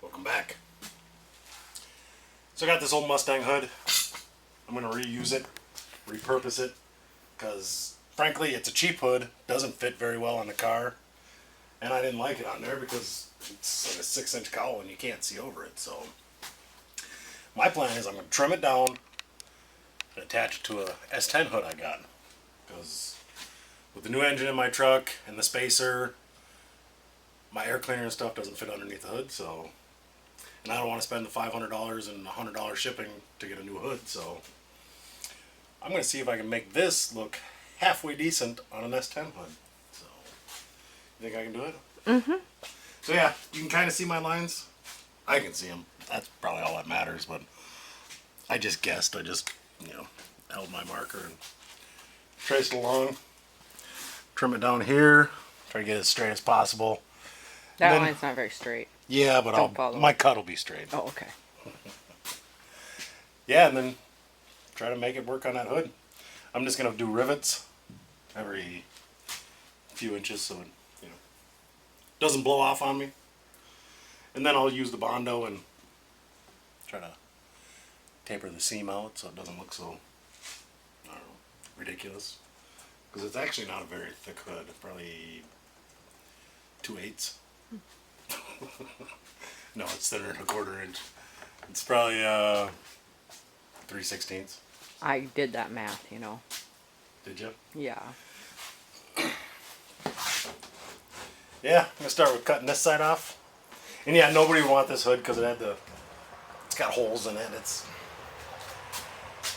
Welcome back. So I got this old Mustang hood. I'm going to reuse it, repurpose it, because frankly it's a cheap hood, doesn't fit very well on the car, and I didn't like it on there because it's like a 6-inch cowl and you can't see over it. So my plan is I'm going to trim it down and attach it to a S10 hood I got, because with the new engine in my truck and the spacer, my air cleaner and stuff doesn't fit underneath the hood. So, and I don't want to spend the $500 and $100 shipping to get a new hood. So I'm going to see if I can make this look halfway decent on an S10 hood. So, you think I can do it? Mm-hmm. So yeah, you can kind of see my lines. I can see them. That's probably all that matters, but I just guessed. I just, held my marker and traced along. Trim it down here. Try to get it as straight as possible. That line's not very straight. Yeah, but my cut will be straight. Oh, okay. Yeah, and then try to make it work on that hood. I'm just going to do rivets every few inches so it doesn't blow off on me. And then I'll use the Bondo and try to taper the seam out so it doesn't look so, I don't know, ridiculous. Because it's actually not a very thick hood. It's probably 2/8. No, it's thinner than a 1/4 inch. It's probably 3/16. I did that math, Did you? Yeah. Yeah, I'm gonna start with cutting this side off. And yeah, nobody would want this hood because it's got holes in it.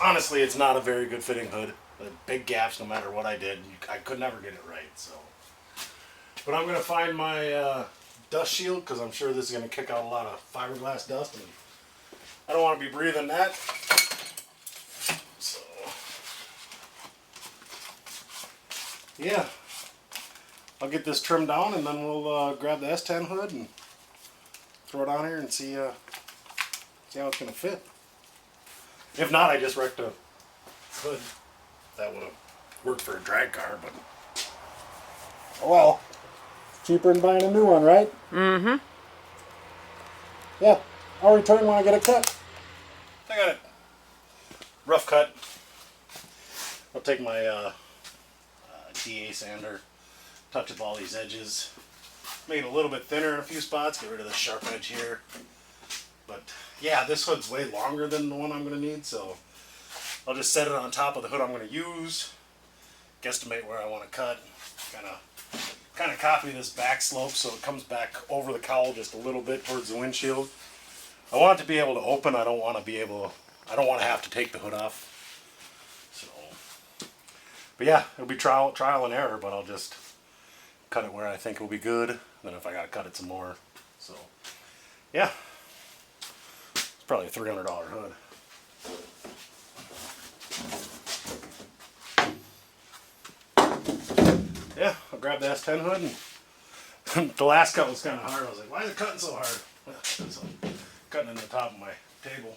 Honestly, it's not a very good fitting hood. The big gaps, no matter what I did, I could never get it right. So, but I'm gonna find my dust shield because I'm sure this is gonna kick out a lot of fiberglass dust, and I don't want to be breathing that. So, yeah, I'll get this trimmed down, and then we'll grab the S10 hood and throw it on here and see how it's gonna fit. If not, I just wrecked a hood. That would have worked for a drag car, but oh well. Cheaper than buying a new one, right? Mm-hmm. Yeah, I'll return when I get it cut. I got it. Rough cut. I'll take my DA sander, touch up all these edges, make it a little bit thinner in a few spots, get rid of the sharp edge here. But yeah, this hood's way longer than the one I'm going to need, so I'll just set it on top of the hood I'm going to use, guesstimate where I want to cut, kind of copy this back slope so it comes back over the cowl just a little bit towards the windshield. I want it to be able to open. I don't want to have to take the hood off. So, but yeah, it'll be trial and error, but I'll just cut it where I think it'll be good. Then if I got to cut it some more. So, yeah. It's probably a $300 hood. Yeah, I'll grab the S10 hood, and the last cut was kind of hard. I was like, why is it cutting so hard? So I'm cutting in the top of my table.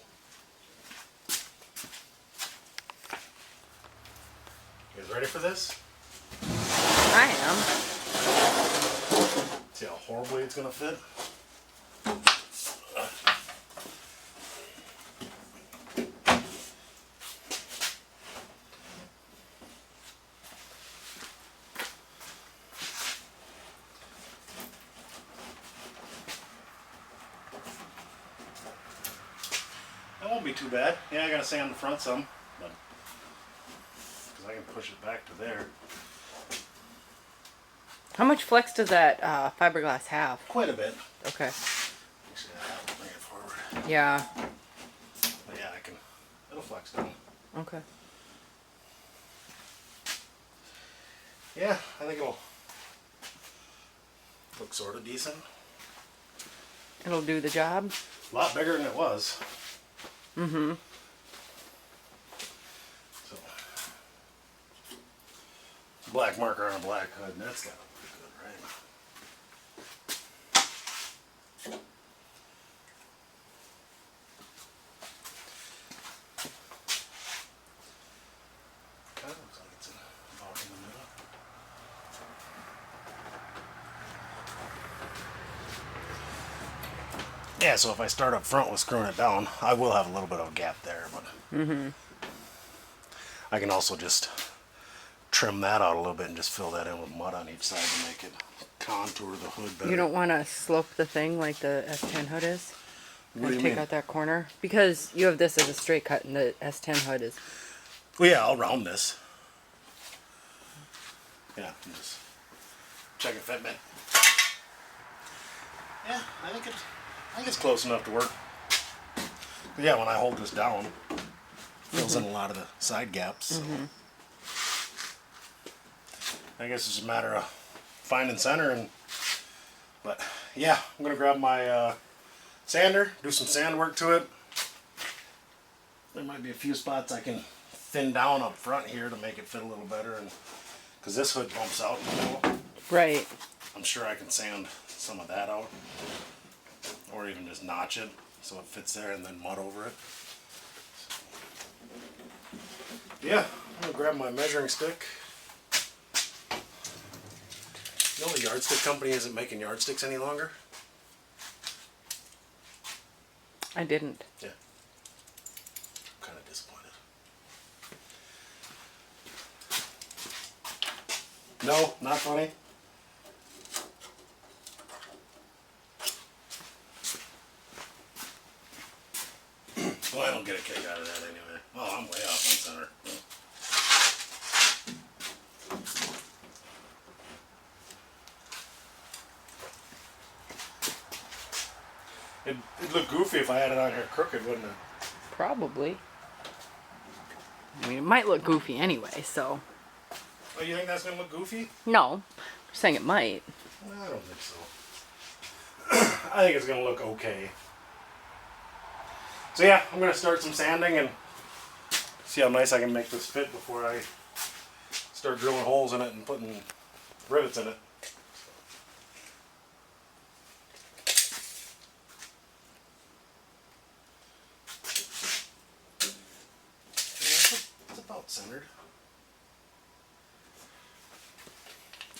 You guys ready for this? I am. See how horribly it's going to fit? That won't be too bad. Yeah, I gotta sand the front some, but because I can push it back to there. How much flex does that fiberglass have? Quite a bit. Okay. Actually, I have to bring it forward. Yeah. But yeah, it'll flex down. Okay. Yeah, I think it'll look sort of decent. It'll do the job. A lot bigger than it was. Mm-hmm. So, black marker on a black hood, and that's got to look good, right? Kind of looks like it's about in the middle. Yeah, so if I start up front with screwing it down, I will have a little bit of a gap there, but I can also just trim that out a little bit and just fill that in with mud on each side to make it contour the hood better. You don't want to slope the thing like the S10 hood is? What do you Take mean? out that corner? Because you have this as a straight cut and the S10 hood is... Well, yeah, I'll round this. Yeah, just check a fitment. Yeah, I think it's close enough to work. But yeah, when I hold this down, it fills in a lot of the side gaps. So. I guess it's a matter of finding center, but yeah, I'm gonna grab my sander, do some sand work to it. There might be a few spots I can thin down up front here to make it fit a little better, and because this hood bumps out in the middle. Right. I'm sure I can sand some of that out, or even just notch it so it fits there and then mud over it. Yeah, I'm gonna grab my measuring stick. You know the yardstick company isn't making yardsticks any longer? I didn't. Yeah. I'm kind of disappointed. No, not funny. Well, I don't get a kick out of that anyway. Oh, I'm way off on center. It'd look goofy if I had it on here crooked, wouldn't it? Probably. I mean, it might look goofy anyway, so... Oh, you think that's going to look goofy? No. I'm saying it might. I don't think so. I think it's going to look okay. So yeah, I'm going to start some sanding and see how nice I can make this fit before I start drilling holes in it and putting rivets in it. It's about centered.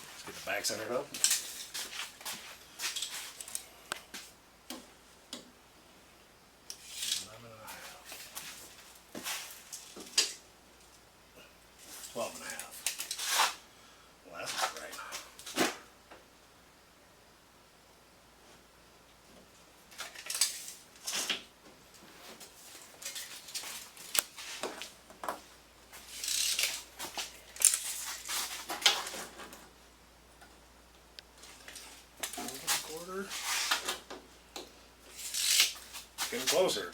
Let's get the back centered up. 12.5. Well, that's not right. Quarter. Getting closer.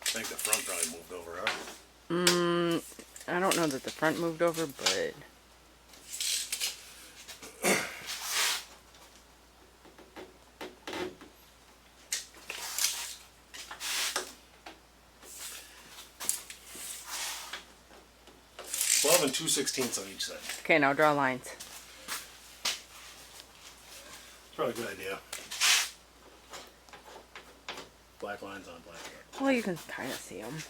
I think the front probably moved over, huh? I don't know that the front moved over, but... And 2/16 on each side. Okay, now draw lines. It's probably a good idea. Black lines on black lines. Well, you can kind of see them.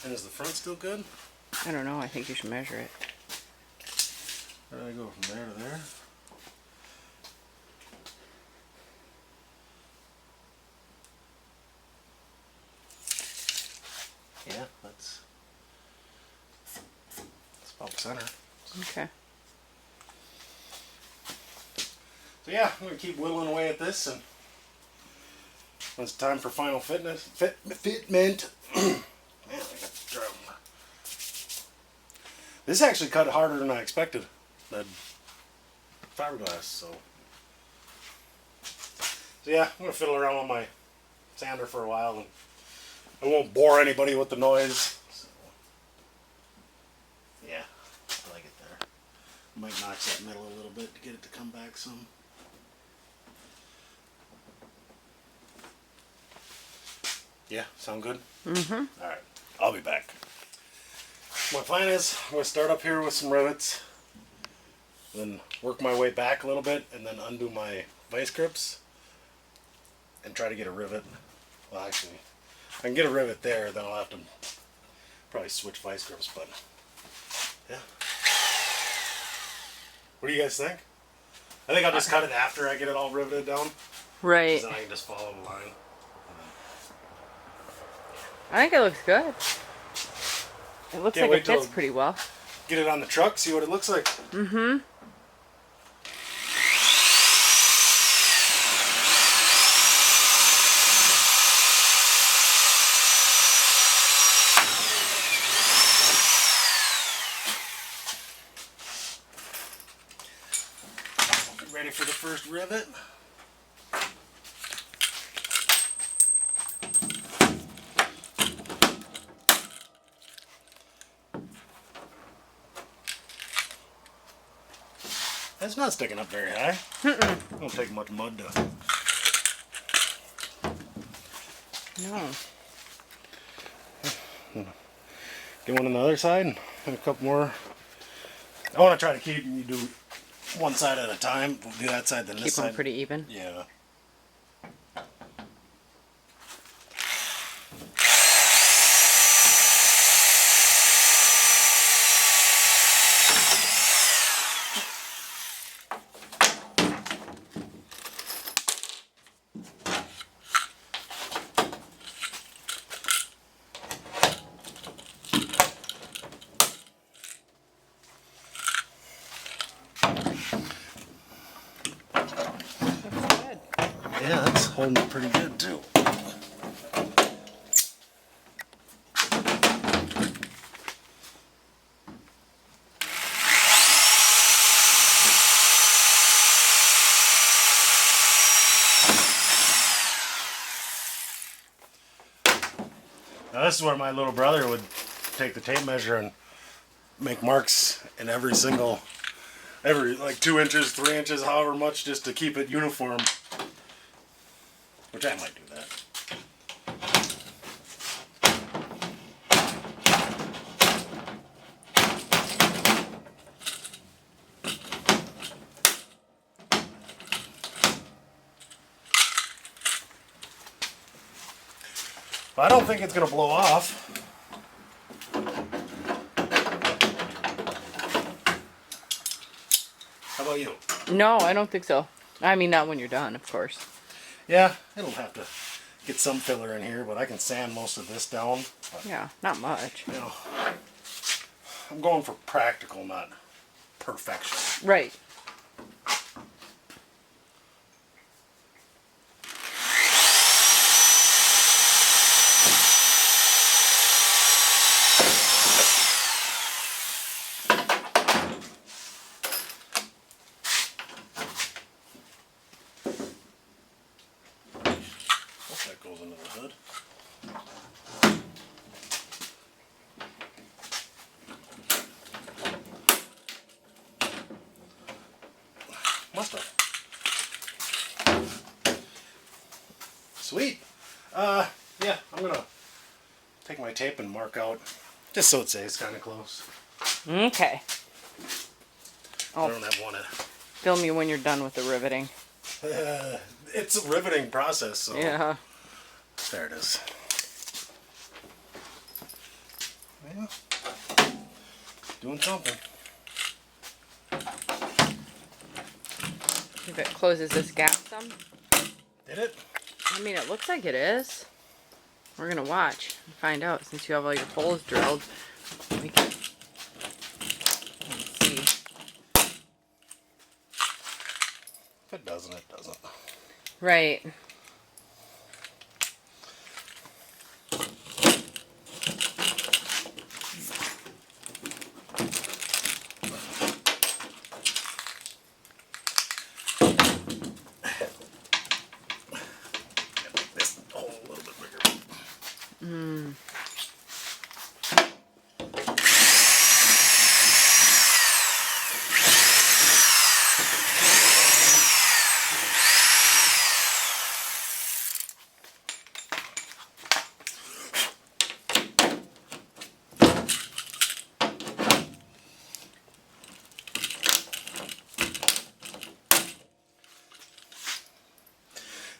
And is the front still good? I don't know. I think you should measure it. Where do I go from there to there? Yeah, that's about center. Okay. So yeah, I'm gonna keep whittling away at this, and when it's time for final fitment. Man, I got the drum. This actually cut harder than I expected. The fiberglass, so yeah, I'm gonna fiddle around with my sander for a while, and I won't bore anybody with the noise. So, yeah, I like it there. Might notch that metal a little bit to get it to come back some. Yeah, sound good? Mm-hmm. Alright, I'll be back. My plan is I'm going to start up here with some rivets, then work my way back a little bit, and then undo my vice grips, and try to get a rivet. Well, actually, I can get a rivet there, then I'll have to probably switch vice grips, but yeah. What do you guys think? I think I'll just cut it after I get it all riveted down. Right. Then I can just follow the line. I think it looks good. It looks Can't like wait it fits till- pretty well. Get it on the truck, see what it looks like. Mm-hmm. Ready for the first rivet? That's not sticking up very high. Mm-mm. Don't take much mud to. No. Get one on the other side and a couple more. I want to try to keep you do one side at a time. We'll do that side, then Keep this them side. pretty even. Yeah. Looks good. Yeah, that's holding up pretty good too. Now this is where my little brother would take the tape measure and make marks in every like 2 inches, 3 inches, however much, just to keep it uniform. Which I might do that. But I don't think it's going to blow off. How about you? No, I don't think so. I mean, not when you're done, of course. Yeah, it'll have to get some filler in here, but I can sand most of this down. But, Yeah, not much. you know, I'm going for practical, not perfection. Right. That goes into the hood. Mustang. Sweet. Yeah, I'm gonna take my tape and mark out, just so it stays kind of close. Okay. I don't have one. Film you when you're done with the riveting. It's a riveting process, so Yeah. there it is. Yeah. Doing something. If it closes this gap some. Did it? I mean, it looks like it is. We're gonna watch and find out since you have all your holes drilled. We can see. If it doesn't, it doesn't. Right. Make this hole a little bit bigger.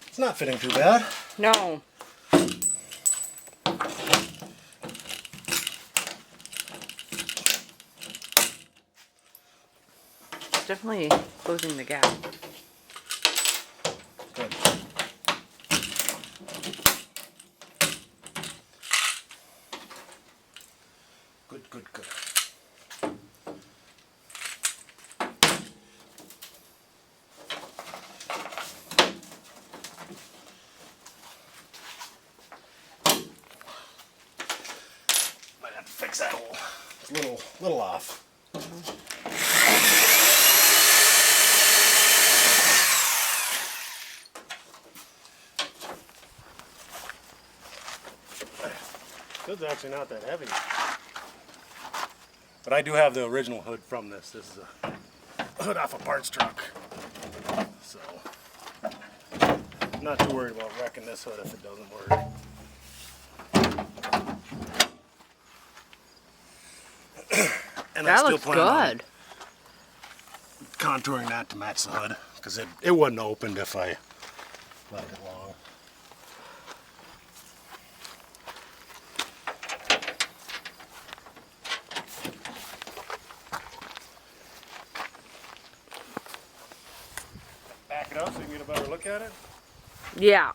It's not fitting too bad. No. it's definitely closing the gap. Good. Good, good, good. Might have to fix that hole. It's a little off. Hood's actually not that heavy. But I do have the original hood from this. This is a hood off a parts truck. So, I'm not too worried about wrecking this hood if it doesn't work. And That I still looks plan on good. contouring that to match the hood, because it wouldn't have opened if I left it long. Back it up so you can get a better look at it. Yeah.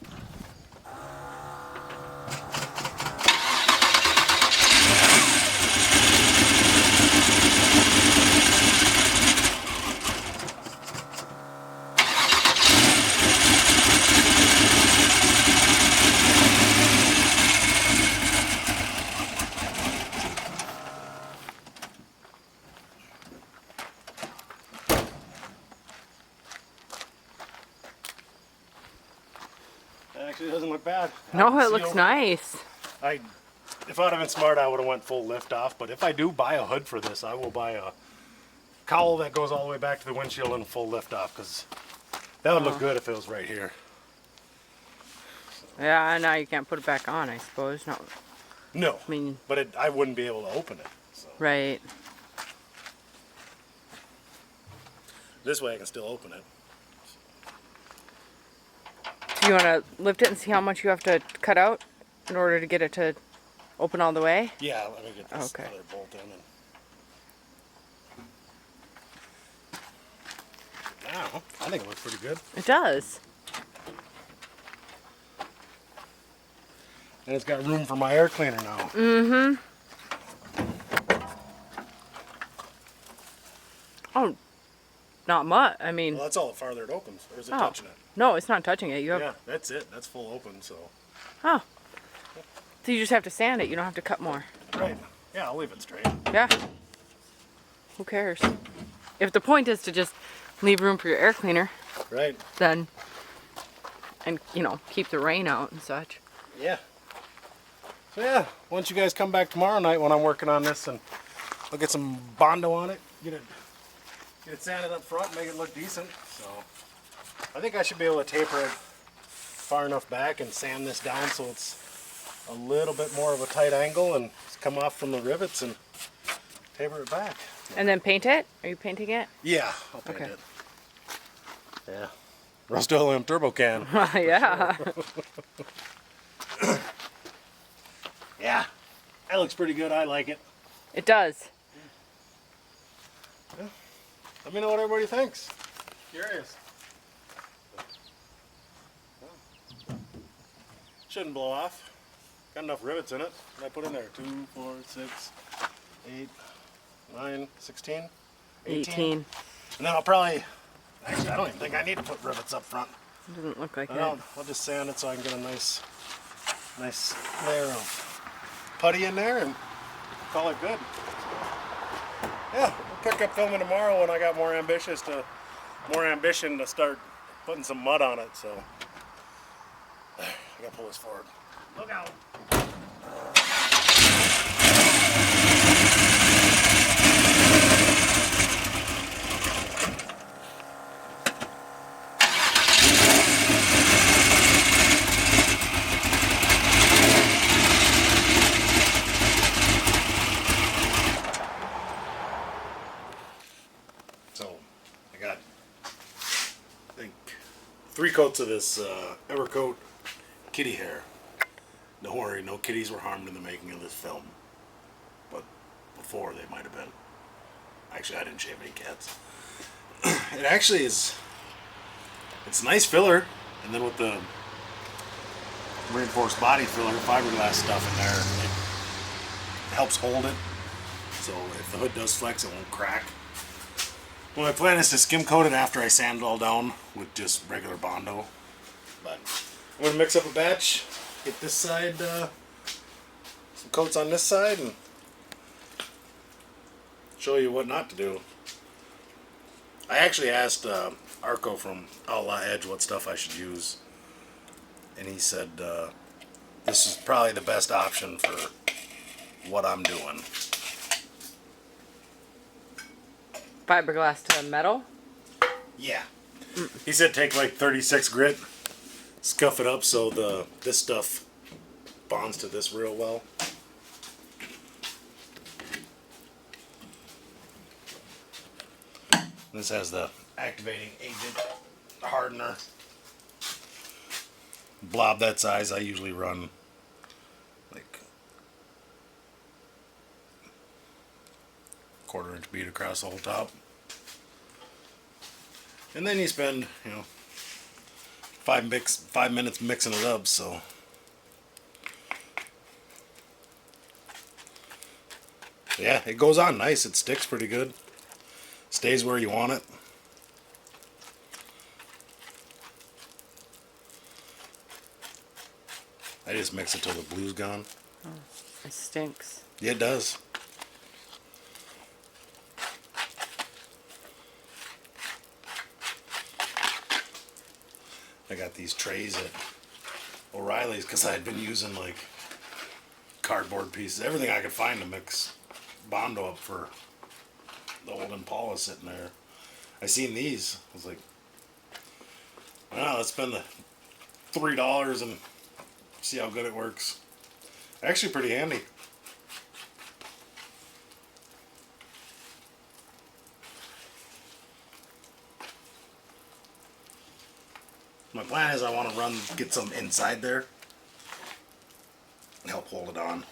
Actually, it doesn't look bad. No, it looks nice. If I'd have been smart, I would have went full lift off. But if I do buy a hood for this, I will buy a cowl that goes all the way back to the windshield and a full lift off, because that would look good if it was right here. Yeah, now you can't put it back on, I suppose. No. No, I mean, but I wouldn't be able to open it. So. right. This way I can still open it. Do you want to lift it and see how much you have to cut out in order to get it to open all the way? Yeah, let me get this Okay. other bolt in. And now, I think it looks pretty good. It does. And it's got room for my air cleaner now. Mm-hmm. Oh, not much. I mean, Well, that's all the farther it opens. Or is it oh. touching it? No, it's not touching it. You have. Yeah, that's it. That's full open, so. Oh. So you just have to sand it. You don't have to cut more. Right. Yeah, I'll leave it straight. Yeah. Who cares? If the point is to just leave room for your air cleaner, Right. then, and you know, keep the rain out and such. Yeah. So yeah, once you guys come back tomorrow night when I'm working on this, and I'll get some Bondo on it, get it sanded up front, make it look decent. So I think I should be able to taper it far enough back and sand this down so it's a little bit more of a tight angle and come off from the rivets and taper it back. And then paint it? Are you painting it? Yeah, I'll paint Okay. it. Yeah. Rust-Oleum turbo can. Yeah. Yeah. That looks pretty good. I like it. It does. Let me know what everybody thinks. Curious. Shouldn't blow off. Got enough rivets in it. What did I put in there? 2, 4, 6, 8, 9, 16, 18. And then I'll probably, actually I don't even think I need to put rivets up front. Doesn't look like it. I'll just sand it so I can get a nice layer of putty in there and call it good. Yeah, we'll pick up filming tomorrow when I got more ambition to start putting some mud on it. So I gotta pull this forward. Look out! So I got, I think, 3 coats of this Evercoat kitty hair. Don't worry, no kitties were harmed in the making of this film. But before they might have been. Actually, I didn't shave any cats. it actually is. It's a nice filler, and then with the reinforced body filler, fiberglass stuff in there, it helps hold it. So if the hood does flex, it won't crack. Well, my plan is to skim coat it after I sand it all down with just regular Bondo. But I'm gonna mix up a batch, get this side, some coats on this side, and show you what not to do. I actually asked Arco from Outlaw Edge what stuff I should use, and he said this is probably the best option for what I'm doing. Fiberglass to metal? Yeah. He said take like 36 grit, scuff it up so this stuff bonds to this real well. This has the activating agent hardener. Blob that size, I usually run like 1/4 inch bead across the whole top. And then you spend, 5 minutes mixing it up, so. Yeah, it goes on nice. It sticks pretty good. Stays where you want it. I just mix it till the blue's gone. Oh, it stinks. Yeah, it does. I got these trays at O'Reilly's because I had been using like cardboard pieces, everything I could find to mix Bondo up for the old Impala sitting there. I seen these. I was like, wow, let's spend the $3 and see how good it works. Actually pretty handy. My plan is I want to get some inside there and help hold it on.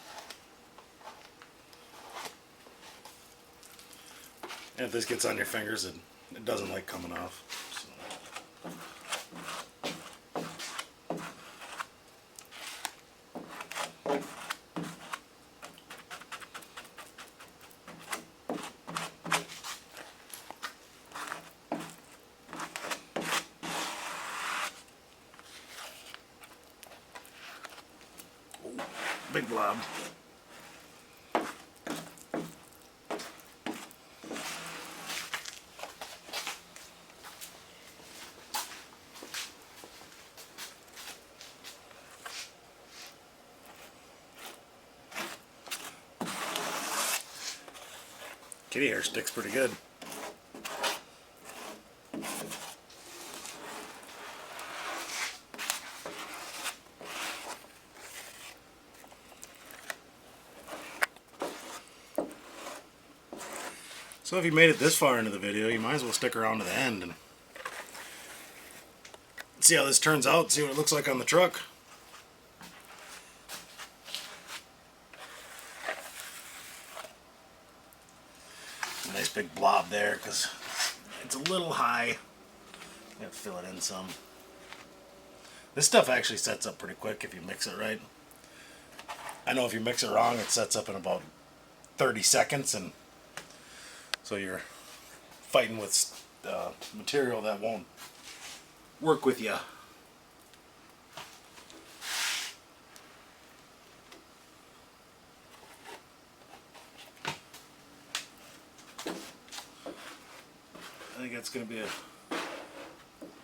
And if this gets on your fingers, it doesn't like coming off. So. Ooh, big blob. Kitty hair sticks pretty good. So if you made it this far into the video, you might as well stick around to the end and see how this turns out, see what it looks like on the truck. Nice big blob there because it's a little high. Gotta fill it in some. This stuff actually sets up pretty quick if you mix it right. I know if you mix it wrong, it sets up in about 30 seconds, and so you're fighting with material that won't work with you. I think that's going to be a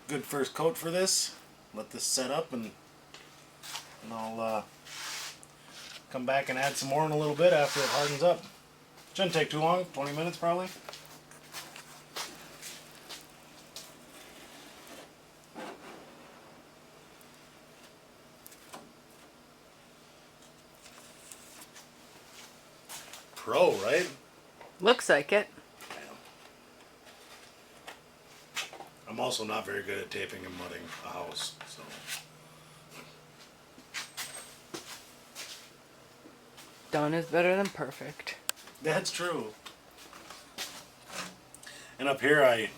good first coat for this. Let this set up, and I'll come back and add some more in a little bit after it hardens up. Shouldn't take too long, 20 minutes probably. Pro, right? Looks like it. I'm also not very good at taping and mudding a house, so. Done is better than perfect. That's true. And up here I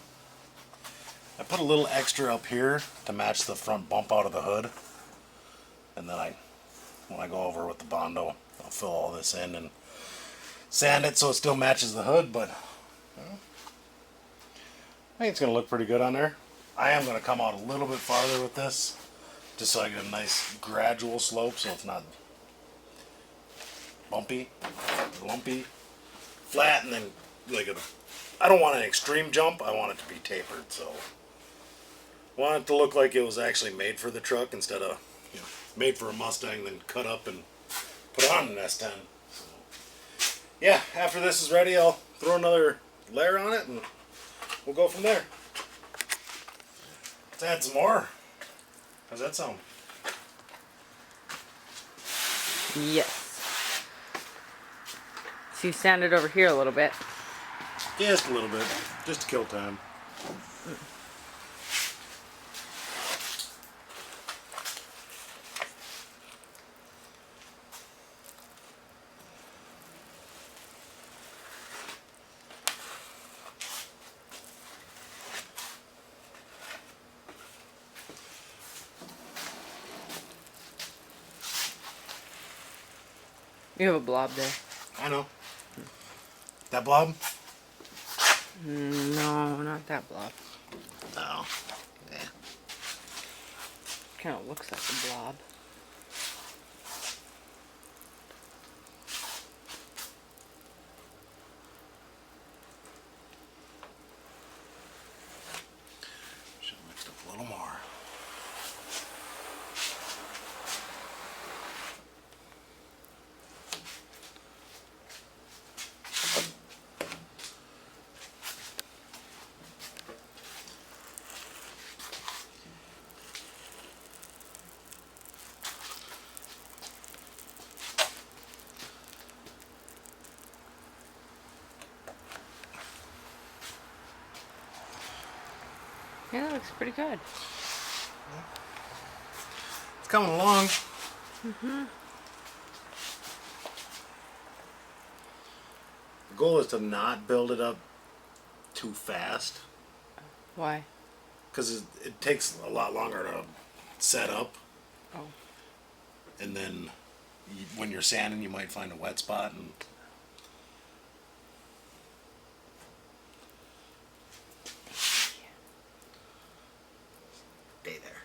I put a little extra up here to match the front bump out of the hood. And then when I go over with the Bondo, I'll fill all this in and sand it so it still matches the hood, but well, I think it's going to look pretty good on there. I am going to come out a little bit farther with this, just so I get a nice gradual slope so it's not bumpy, lumpy, flat, and then like I don't want an extreme jump, I want it to be tapered, so I want it to look like it was actually made for the truck instead of made for a Mustang, then cut up and put on an S10. So, yeah, after this is ready, I'll throw another layer on it and we'll go from there. Let's add some more. How's that sound? Yes. So you sanded over here a little bit. Just a little bit, just to kill time. You have a blob there. I know. That blob? No, not that blob. No. Yeah. Kind of looks like a blob. Should have mixed up a little more. Yeah, that looks pretty good. It's coming along. The goal is to not build it up too fast, Why? because it takes a lot longer to set up, Oh. and then when you're sanding you might find a wet spot and stay there.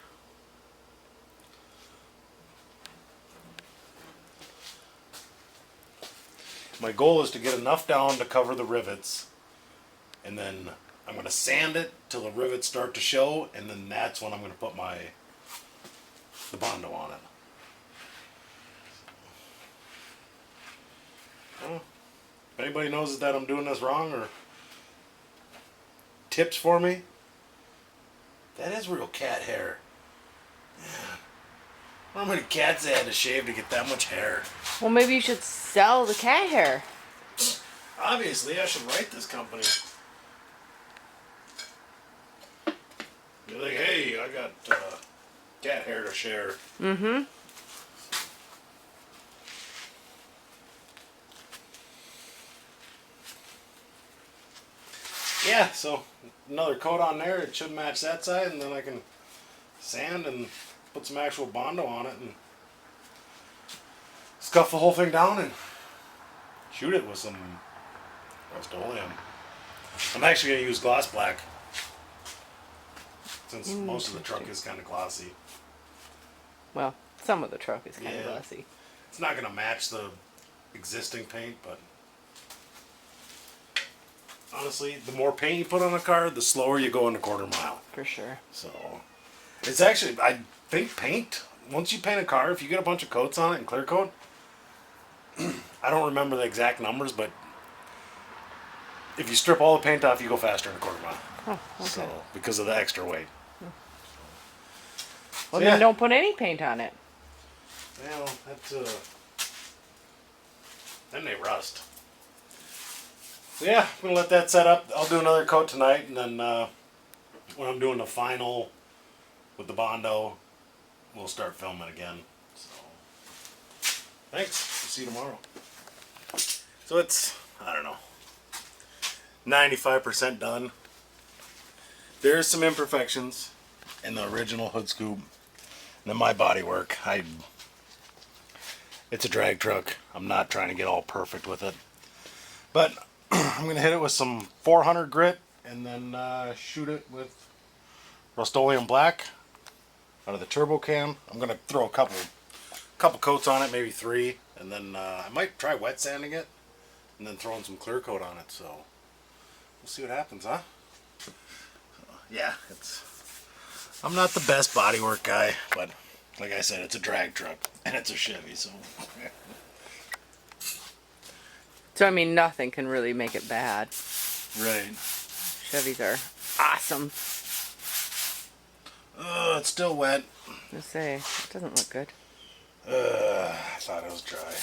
My goal is to get enough down to cover the rivets, and then I'm going to sand it till the rivets start to show, and then that's when I'm going to put the Bondo on it. Well, if anybody knows that I'm doing this wrong or tips for me, that is real cat hair. Man, I wonder how many cats they had to shave to get that much hair. Well, maybe you should sell the cat hair. Obviously, I should write this company. You're like, hey, I got cat hair to share. Mm-hmm. Yeah, so another coat on there. It should match that side, and then I can sand and put some actual Bondo on it and scuff the whole thing down and shoot it with some Rust-Oleum. I'm actually going to use gloss black, since most of the truck is kind of glossy. Well, some of the truck is kind of Yeah. glossy. It's not going to match the existing paint, but honestly, the more paint you put on a car, the slower you go in a quarter mile. For sure. So it's actually, I think paint, once you paint a car, if you get a bunch of coats on it and clear coat, I don't remember the exact numbers, but if you strip all the paint off, you go faster in a quarter mile. Oh, okay. So, because of the extra weight. Well, So, then yeah. don't put any paint on it. Well, that's, then they rust. So yeah, I'm going to let that set up. I'll do another coat tonight, and then when I'm doing the final with the Bondo, we'll start filming again. So, thanks. See you tomorrow. So it's, I don't know, 95% done. There's some imperfections in the original hood scoop. And then my bodywork, it's a drag truck. I'm not trying to get all perfect with it. But I'm going to hit it with some 400 grit and then shoot it with Rust-Oleum Black out of the turbo can. I'm going to throw a couple coats on it, maybe 3. And then I might try wet sanding it and then throwing some clear coat on it. So we'll see what happens, huh? Yeah, I'm not the best bodywork guy, but like I said, it's a drag truck and it's a Chevy, so. So I mean, nothing can really make it bad. Right. Chevys are awesome. It's still wet. Let's say it doesn't look good. I thought it was dry.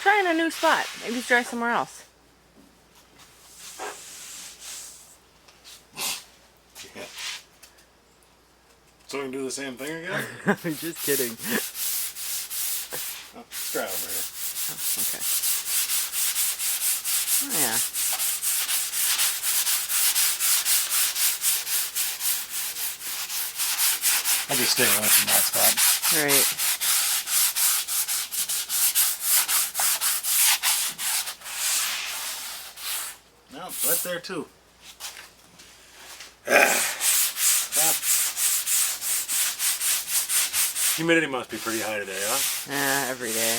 Try in a new spot. Maybe try somewhere else. Yeah. So we can do the same thing again? I'm just kidding. Oh, let's try over here. Oh, okay. Oh, yeah. I'll just stay away from that spot. Right. No, it's wet there too. Humidity must be pretty high today, huh? Every day.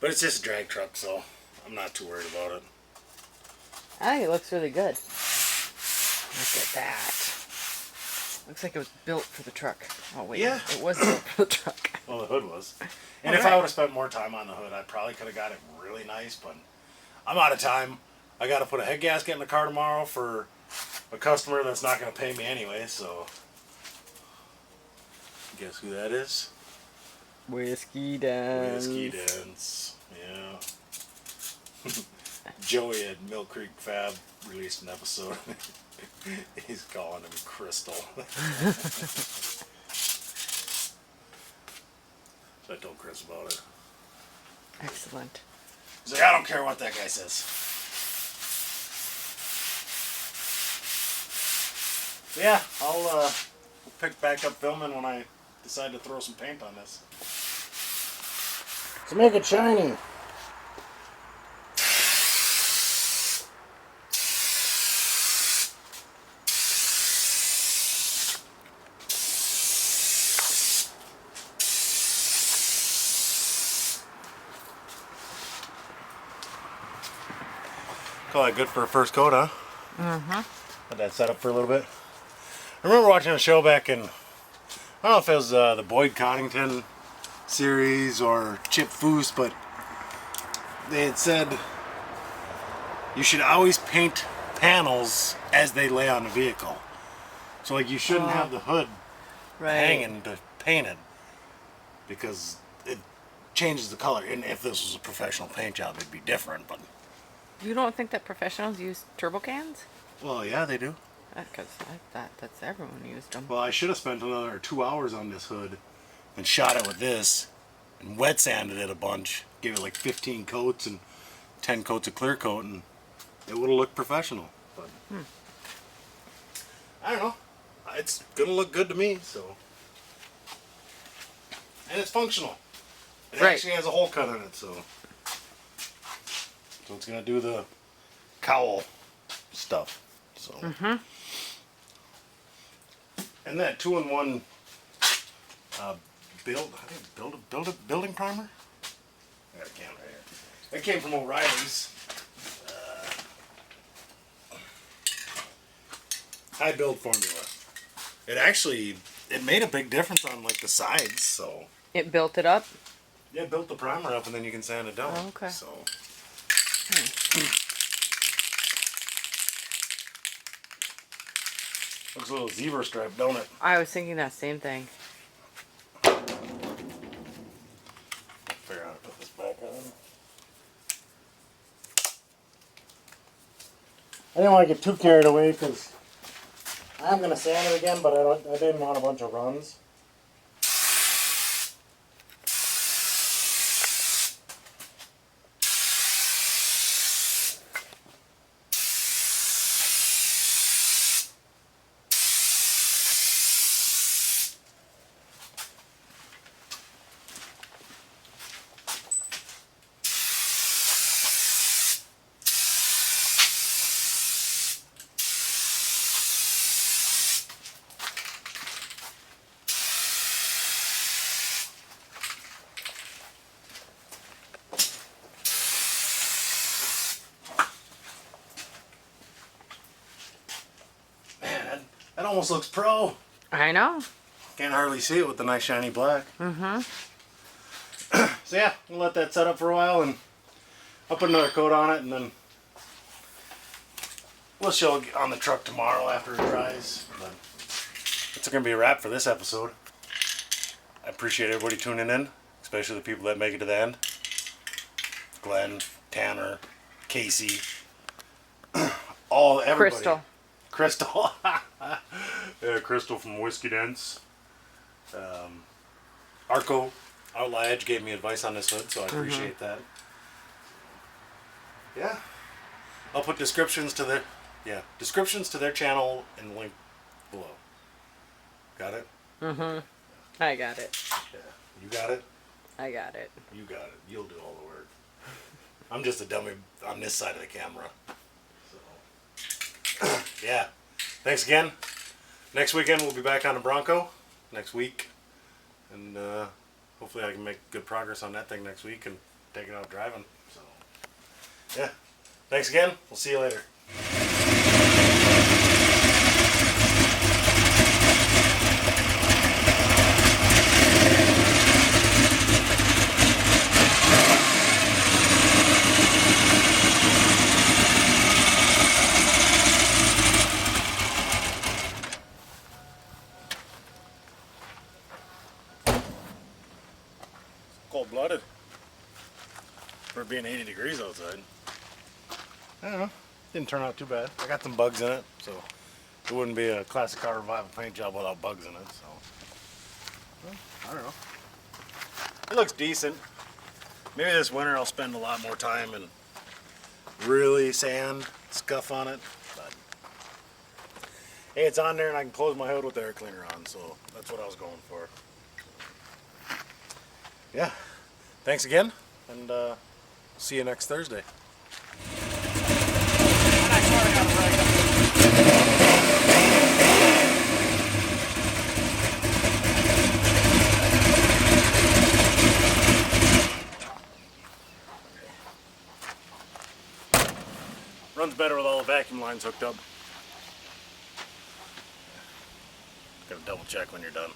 But it's just a drag truck, so I'm not too worried about it. I think it looks really good. Look at that. Looks like it was built for the truck. Oh wait, Yeah. It was built for the truck. Well, the hood was. And if I would have spent more time on the hood, I probably could have got it really nice, but I'm out of time. I got to put a head gasket in the car tomorrow for a customer that's not going to pay me anyway, so guess who that is? Whiskey Dance. Whiskey Dance, yeah. Joey at Mill Creek Fab released an episode. He's calling him Crystal. So I told Chris about it. Excellent. He's like, I don't care what that guy says. But yeah, I'll pick back up filming when I decide to throw some paint on this. To make it shiny. Call that good for a first coat, huh? Mm-hmm. Let that set up for a little bit. I remember watching a show back in, I don't know if it was the Boyd Coddington series or Chip Foose, but they had said you should always paint panels as they lay on the vehicle. So like you shouldn't have the hood hanging to paint it because it changes the color. And if this was a professional paint job, it'd be different, but You don't think that professionals use turbo cans? well, yeah, they do. Because I thought that's everyone used them. Well, I should have spent another 2 hours on this hood and shot it with this and wet sanded it a bunch. Gave it like 15 coats and 10 coats of clear coat, and it would have looked professional. But I don't know. It's gonna look good to me, so. And it's functional. It actually has a hole cut in it, so. So it's gonna do the cowl stuff. So. And that 2-in-1 building primer. I got a can right here. That came from O'Reilly's. High build formula. It made a big difference on like the sides. So It built it up? yeah, built the primer up and then you can sand it down. Oh, okay. So. Looks a little zebra stripe, don't it? I was thinking that same thing. Figure out how to put this back on. I didn't want to get too carried away because I'm going to sand it again, but I didn't want a bunch of runs. almost looks pro. I know. Can't hardly see it with the nice shiny black. Mm-hmm. So yeah, we'll let that set up for a while, and I'll put another coat on it, and then we'll show it on the truck tomorrow after it dries. But it's going to be a wrap for this episode. I appreciate everybody tuning in, especially the people that make it to the end. Glenn, Tanner, Casey, everybody. Crystal. Yeah, Crystal from Whiskey Dents. Arco, Outlaw Edge gave me advice on this hood, so I appreciate that. Yeah. I'll put descriptions to their channel in the link below. Got it? Mm-hmm. I got it. Yeah. You got it? I got it. You got it. You'll do all the work. I'm just a dummy on this side of the camera. So. Yeah. Thanks again. Next weekend we'll be back on the Bronco. Next week. And hopefully I can make good progress on that thing next week and take it out driving. So, yeah. Thanks again. We'll see you later. Cold-blooded for it being 80 degrees outside. I don't know. Didn't turn out too bad. I got some bugs in it, so it wouldn't be a classic car revival paint job without bugs in it. So, well, I don't know. It looks decent. Maybe this winter I'll spend a lot more time and really sand, scuff on it. But hey, it's on there and I can close my hood with the air cleaner on, so that's what I was going for. Yeah. Thanks again, and see you next Thursday. Runs better with all the vacuum lines hooked up. Gotta double check when you're done.